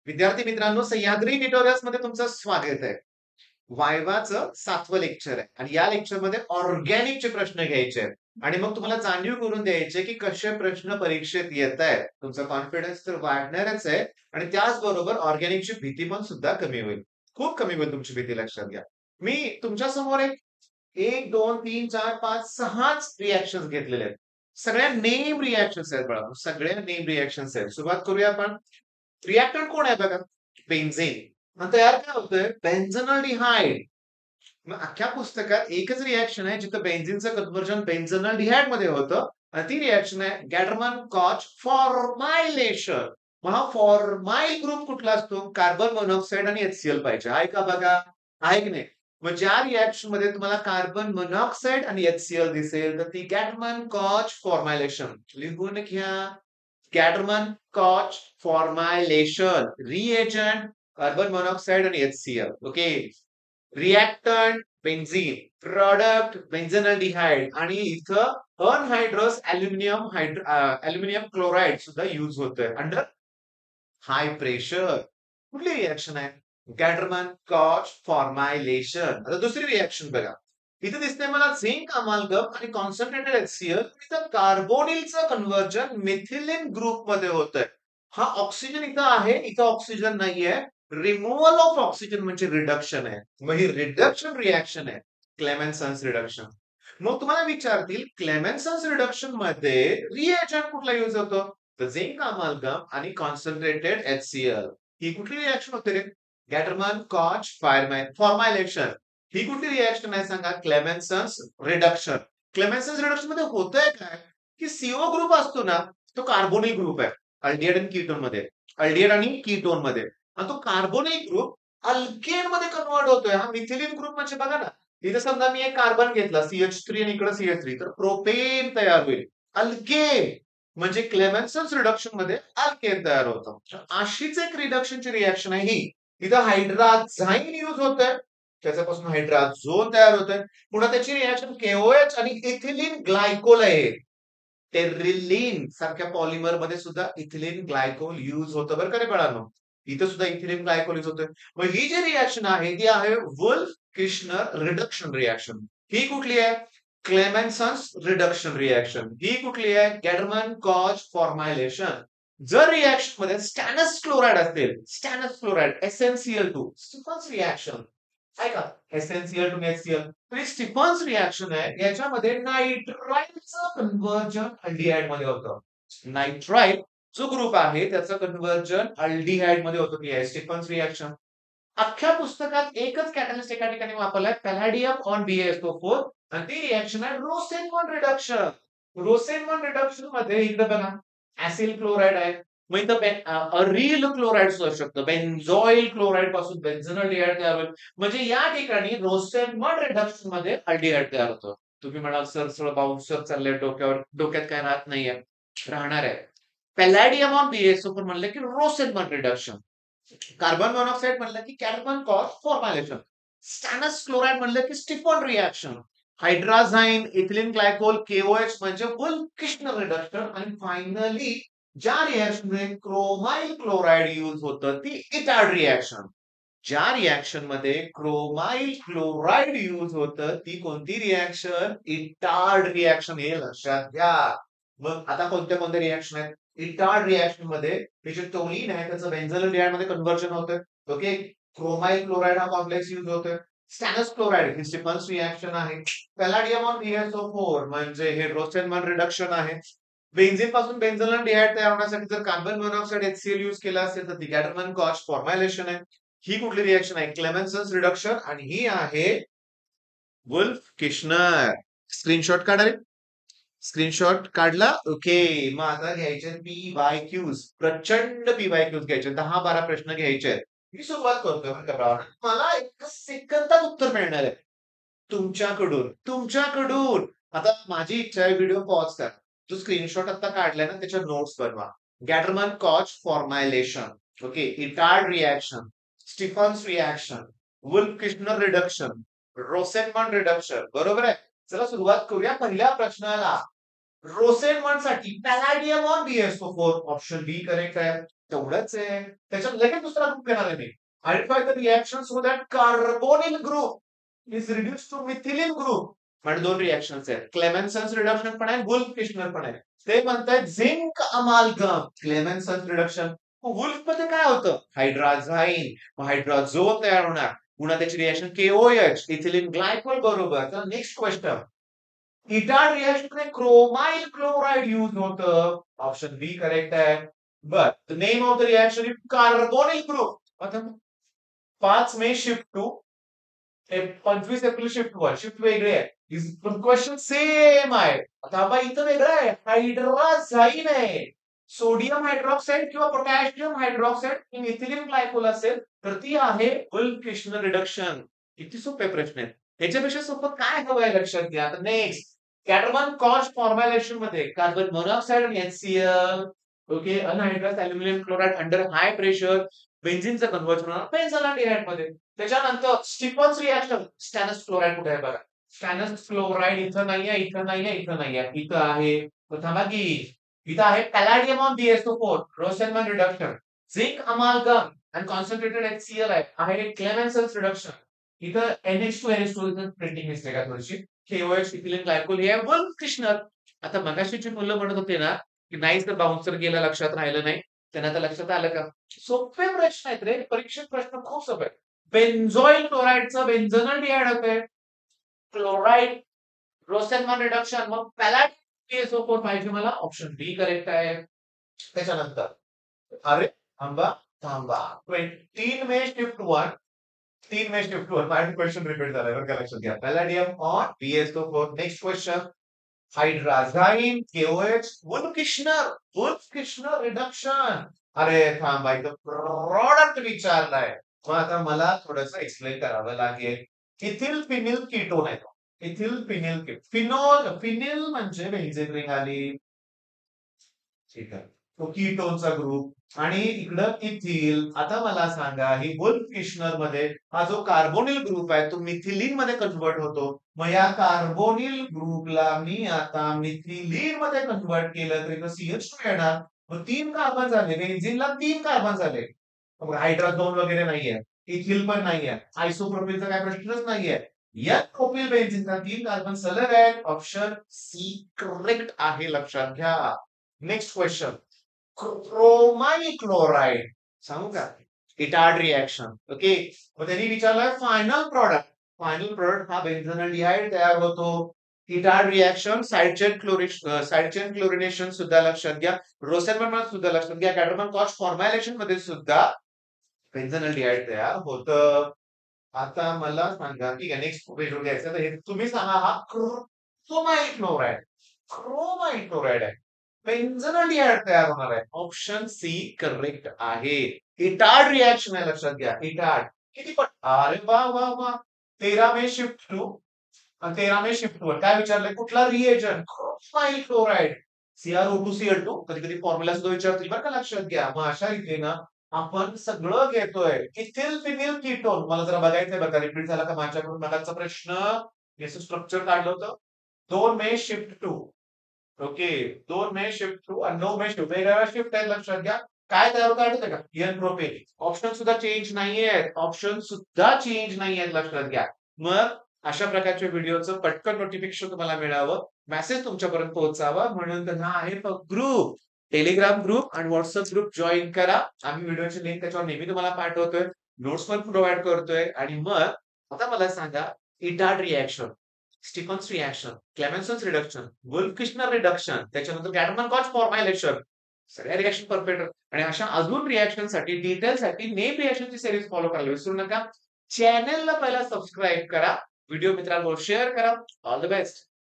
विद्यार्थी मित्रांनो, सह्याद्री ट्युटोरियल्स मध्ये तुमचं स्वागत आहे. वायवाचं 7वं लेक्चर आहे आणि या लेक्चरमध्ये ऑर्गॅनिकचे प्रश्न घ्यायचे आहेत आणि मग तुम्हाला जाणीव करून द्यायचे की कसे प्रश्न परीक्षेत येत आहेत. तुमचा कॉन्फिडन्स तर वाढणारच आहे आणि त्याचबरोबर ऑर्गॅनिकची भीती पण सुद्धा कमी होईल. खूप कमी होईल तुमची भीती, लक्षात घ्या. मी तुमच्या समोर एक 2 3 4 5 6च रिएक्शन्स घेतलेले आहेत. सगळ्या नेम रिएक्शन्स आहेत बाळा. सगळ्या नेम रिएक्शन्स आहेत. सुरुवात करूया आपण. रिएक्टंट कोण आहे बघा? बेन्झीन. आणि तयार काय होतंय? बेन्झेनॉल्डिहाइड. मग अख्ख्या पुस्तकात एकच रिएक्शन आहे जिथं बेन्झीनचं कन्व्हर्जन बेन्झेनॉल्डिहाइड मध्ये होतं आणि ती रिएक्शन आहे गॅटरमन कॉच फॉर्मायलेशन. मग हा फॉर्माइल ग्रुप कुठला असतो? कार्बन मोनॉक्साईड आणि HCl पाहिजे. आहे का बघा? आहे की नाही? मग ज्या रिएक्शन मध्ये तुम्हाला कार्बन मोनॉक्साईड आणि HCl दिसेल तर ती गॅटरमन कॉच फॉर्मायलेशन. लिहून घ्या. Caterman Koch formylation. Reagent carbon monoxide and HCl. Okay. Reactant benzene. Product benzaldehyde. आणि इथं अनहायड्रस अल्युमिनियम क्लोराइड सुद्धा यूज होतोय अंडर हाय प्रेशर. कुठली रिएक्शन आहे? गॅटरमन कॉच फॉर्मायलेशन. आता दुसरी रिएक्शन बघा. इथे दिसतंय मला झिंक अमालगम आणि कॉन्सन्ट्रेटेड HCl. इथं कार्बोनिलचं कन्व्हर्जन मिथिलिन ग्रुप मध्ये होतंय. हा ऑक्सिजन इथं आहे, इथं ऑक्सिजन नाहीये. रिमूव्हल ऑफ ऑक्सिजन म्हणजे रिडक्शन आहे. मग ही रिडक्शन रिएक्शन आहे. क्लेमेन्सन्स रिडक्शन. मग तुम्हाला विचारतील क्लेमेन्सन्स रिडक्शन मध्ये रिएजंट कुठला यूज होतो? तर झिंक अमालगम आणि कॉन्सन्ट्रेटेड HCl. ही कुठली रिएक्शन होते रे? गॅटरमन कॉच फॉर्मायलेशन. ही कुठली रिएक्शन आहे सांगा? क्लेमेन्सन्स रिडक्शन. क्लेमेन्सन्स रिडक्शन मध्ये होतंय काय की सीओ ग्रुप असतो ना, तो कार्बोनिल ग्रुप आहे अल्डिहाइड आणि कीटोन मध्ये. अल्डिहाइड आणि कीटोन मध्ये. आणि तो कार्बोनिल ग्रुप अल्केन मध्ये कन्वर्ट होतोय. हा मिथिलिन ग्रुप म्हणजे बघा ना, इथे समजा मी एक कार्बन घेतला CH3 आणि इकडे CH3 तर प्रोपेन तयार होईल. अल्केन म्हणजे क्लेमेन्सन्स रिडक्शन मध्ये अल्केन तयार होतं. अशीच एक रिडक्शनची रिएक्शन आहे ही. इथं हायड्राझाईन यूज होतंय. त्याच्यापासून हायड्राझोन तयार होतंय. पुन्हा त्याची रिएक्शन KOH आणि इथिलीन ग्लायकोल आहे. टेरिलीन सारख्या पॉलिमर मध्ये सुद्धा इथिलीन ग्लायकोल यूज होतं बरं का रे बाळांनो. इथं सुद्धा इथिलीन ग्लायकोल यूज होतं. मग ही जी रिएक्शन आहे ती आहे वुल्फ किर्शनर रिडक्शन रिएक्शन. ही कुठली आहे? क्लेमेन्सन्स रिडक्शन रिएक्शन. ही कुठली आहे? गॅटरमन कॉच फॉर्मायलेशन. जर रिएक्शन मध्ये स्टॅनस क्लोराइड असेल, स्टॅनस क्लोराइड SnCl2 स्टिफन्स रिएक्शन. ऐका, SnCl2 आणि HCl. तर ही स्टिफन्स रिएक्शन आहे. याच्यामध्ये नायट्राइलचं कन्व्हर्जन अल्डिहाइड मध्ये होतं. नायट्राइल जो ग्रुप आहे त्याचं कन्व्हर्जन अल्डिहाइड मध्ये होतं. ती आहे स्टिफन्स रिएक्शन. अख्ख्या पुस्तकात एकच कॅटलिस्ट एका ठिकाणी वापरलाय, पॅलॅडियम ऑन BaSO4 आणि ती रिएक्शन आहे रोसेनमॉन रिडक्शन. रोसेनमॉन रिडक्शन मध्ये इकडे बघा ऍसिल क्लोराइड आहे. मग इथं अरिल क्लोराइड असू शकतं. बेन्झॉइल क्लोराइड पासून बेन्झेनॉल्डिहाइड तयार होईल. म्हणजे या ठिकाणी रोसेनमॉन रिडक्शन मध्ये अल्डिहाइड तयार होतं. तुम्ही म्हणाल सर सर बाउन्सर चाललंय डोक्यावर, डोक्यात काय राहत नाहीये. राहणार आहे. पॅलॅडियम ऑन BaSO4 म्हणलं की रोसेनमॉन रिडक्शन. कार्बन मोनॉक्साईड म्हणलं की कार्बन कॉच फॉर्मायलेशन. स्टॅनस क्लोराइड म्हणलं की Stephen reaction. Hydrazine ethylene glycol KOH म्हणजे वुल्फ किर्शनर रिडक्शन. आणि फायनली ज्या रिएक्शन मध्ये क्रोमाइल क्लोराइड यूज होतं ती इटार्ड रिएक्शन. ज्या रिएक्शन मध्ये क्रोमाइल क्लोराइड यूज होतं ती कोणती रिएक्शन? Etard reaction. हे लक्षात घ्या. मग आता कोणत्या कोणत्या रिएक्शन आहेत? इटार्ड रिएक्शन मध्ये हे जे टोलिन आहे त्याचं बेन्झोलिन मध्ये कन्व्हर्जन होतं. ओके. क्रोमाइल क्लोराइड हा कॉम्प्लेक्स यूज होतोय. स्टॅनस क्लोराइड ही स्टिफन्स रिएक्शन आहे. पॅलॅडियम ऑन BaSO4 म्हणजे हे रोसेनमॉन रिडक्शन आहे. बेन्झीन पासून बेन्झोलिन तयार होण्यासाठी जर कार्बन मोनॉक्साईड HCl यूज केला असेल तर ती गॅटरमन कॉच फॉर्मायलेशन आहे. ही कुठली रिएक्शन आहे? क्लेमेन्सन्स रिडक्शन. आणि ही आहे वुल्फ किर्शनर. स्क्रीनशॉट काढा. स्क्रीनशॉट काढला. ओके. मग आता घ्यायचे PYQs. प्रचंड PYQs घ्यायचे. 10-12 प्रश्न घ्यायचे आहेत. मी सुरुवात करतोय बरं का बाळांनो. मला 1 सेकंदात उत्तर मिळणार आहे. तुमच्याकडून. आता माझी इच्छा आहे व्हिडिओ पॉज करा. जो स्क्रीनशॉट आता काढलाय ना त्याच्या नोट्स बनवा. Gattermann Koch formylation. Okay. Etard reaction. Stephen's reaction. Wolff Kishner reduction. Rosenmund reduction. बरोबर आहे. चला सुरुवात करूया पहिल्या प्रश्नाला. रोसेन साठी palladium on BSO4 option B correct आहे. तेवढंच आहे. त्याच्यात लगेच दुसरा ग्रुप घेणार आहे मी. Identify the reaction so that carbonyl group is reduce to methylene group. म्हणजे दोन रिएक्शन्स आहेत. क्लेमेन्सन्स रिडक्शन पण आहे, वुल्फ किशनर पण आहे. ते म्हणतात झिंक अमालगम क्लेमेन्सन्स रिडक्शन. वुल्फ मध्ये काय होतं? हायड्राझाईन, हायड्राझो तयार होणार. पुन्हा त्याची रिएक्शन KOH इथिलिन ग्लायकोल बरोबर. तर नेक्स्ट क्वेश्चन, कीटाण रिएक्शन में क्रोमाइल क्लोराइड यूज होतं. ऑप्शन बी करेक्ट आहे. But the name of the reaction is carbonyl group. आता 5 May shift two 25 April shift 1 shift वेगळी आहे. पण क्वेश्चन सेम आहे. आता आबा इथं वेगळं आहे. हायड्राझाईन आहे. सोडियम हायड्रॉक्साईड किंवा पोटॅशियम हायड्रॉक्साईड इथिलिन ग्लायकोल असेल तर ती आहे वुल्फ किशनर रिडक्शन. किती सोपे प्रश्न आहेत. त्याच्यापेक्षा सोपं काय हवं आहे लक्षात घ्या. आता नेक्स्ट, कॅटरमन कॉस्ट फॉर्म्युलेशन मध्ये कार्बन मोनॉक्साइड आणि HCl, okay, anhydrous aluminium chloride under high pressure बेन्झिनचं कन्व्हर्जन होणार बेन्झोलाडिहाइड मध्ये. त्याच्यानंतर स्टिफन्स रिएक्शन, स्टॅनस क्लोराइड कुठे आहे बघा. स्टॅनस क्लोराइड इथं नाहीये, इथं नाहीये, इथं नाहीये, इथं आहे. तर थांबा की इथं आहे palladium on BSO4 Rosenmund reduction, zinc amalgam आणि कॉन्सन्ट्रेटेड HCl आहे क्लेमेन्सन्स रिडक्शन. इथं NH2 इथं प्रिंटिंग मिस्टेक आहे थोडीशी. KOH इथिलिन ग्लायकोल हे वुल्फ किशनर. आता मगाशीची मुलं म्हणत होते ना की नाही तर बाउन्सर गेला लक्षात राहिलं नाही. त्यांना आता लक्षात आलं का? सोपे प्रश्न आहेत रे. परीक्षेत प्रश्न खूप सोपे आहेत. बेन्झॉइल क्लोराइडचं बेन्झोनल डिहाइड होतंय. क्लोराइड रोसेनमॅन रिडक्शन, मग PSO4 पाहिजे मला. ऑप्शन बी करेक्ट आहे. त्याच्यानंतर अरे थांबा थांबा 3 मे शिफ्ट 1 3 मे शिफ्ट 1 माझा क्वेश्चन रिपीट झालाय बरं का, लक्षात घ्या. Palladium on BSO4. Next question, hydrazine KOH Wolff Kishner reduction. अरे थांबा इथं प्रॉडक्ट विचारलाय. मग आता मला थोडंसं एक्सप्लेन करावं लागेल. इथिल फिनिल कीटोन आहे. इथिल फिनिल फिनिल म्हणजे बेन्झीन रिंग आली. ठीक आहे. तो कीटोनचा ग्रुप आणि इकडं इथिल. आता मला सांगा ही वुल्फ किशनर मध्ये हा जो कार्बोनिल ग्रुप आहे तो मिथिलीन मध्ये कन्वर्ट होतो. मग या कार्बोनिल ग्रुपला मी आता मिथिलीन मध्ये कन्वर्ट केलं तर इथं CH2 येणार. मग 3 कार्बन झाले. बेन्झीनला 3 कार्बन झाले. हायड्राझोन वगैरे नाहीये. इथिल पण नाहीये. आयसोप्रोपिलचा काय प्रश्नच नाहीये. या प्रोपिल बेन्झीनचा 3 कार्बन सलग आहेत. ऑप्शन सी करेक्ट आहे. लक्षात घ्या. नेक्स्ट क्वेश्चन, क्रोमाइल क्लोराइड सांगू का? Etard reaction. ओके, मग त्यांनी विचारलंय फायनल प्रोडक्ट हा बेन्झोनाल्डिहाइड तयार होतो. Etard reaction side chain chlorination सुद्धा लक्षात घ्या. रोसेनमॅन सुद्धा लक्षात घ्या. कॅटरमन कॉस्ट फॉर्म्युलेशन मध्ये सुद्धा बेन्झोनाल्डिहाइड तयार होतं. आता मला सांगा, ठीक आहे, नेक्स्ट पेज घ्यायचं तर हे तुम्ही सांगा. हा क्रोमाइल क्लोराइड आहे. बेन्झोनाल्डिहाइड तयार होणार आहे. ऑप्शन सी करेक्ट आहे. इटार्ड रिएक्शन आहे. लक्षात घ्या. इटार्ड किती पण, अरे वा वा वा. 13 मे शिफ्ट टू 13 मे शिफ्ट वर काय विचारलंय? कुठला रिएजन? Chromyl chloride CrO2Cl2. कधी कधी फॉर्म्युला सुद्धा विचारतील बरं का, लक्षात घ्या. मग अशा रीतीनं आपण सगळं घेतोय. इथिल फिनिल कीटोन मला जरा बघायचंय बघा, रिपीट झाला का माझ्याकडून मगाचा प्रश्न. याचं स्ट्रक्चर काढलं होतं. 2 May shift two, okay, 2 May shift two आणि 9 मे शिफ्ट, वेगवेगळ्या शिफ्ट आहेत. लक्षात घ्या. काय तयार होतं आठवतंय का? N propane. ऑप्शन सुद्धा चेंज नाहीये. लक्षात घ्या. मग अशा प्रकारच्या व्हिडिओचं पटकन नोटिफिकेशन तुम्हाला मिळावं, मेसेज तुमच्यापर्यंत पोहोचावा म्हणून तर हा आहे ग्रुप, टेलिग्राम ग्रुप आणि व्हॉट्सअप ग्रुप जॉईन करा. आम्ही व्हिडिओची लिंक त्याच्यावर नेहमी तुम्हाला पाठवतोय, नोट्स पण प्रोव्हाइड करतोय. आणि मग आता मला सांगा, Etard reaction, Stephen's reaction, Clemmensen's reduction, Wolff Kishner reduction, त्याच्यानंतर कॅटरमन कॉस्ट फॉर्म्युलेशन, सगळ्या रिएक्शन परफेक्ट. आणि अशा अजून रिएक्शन साठी डिटेलसाठी नेम रिएक्शनची सिरीज फॉलो करायला विसरू नका. चॅनलला पहिला सबस्क्राईब करा, व्हिडिओ मित्रांबरोबर शेअर करा. All the best.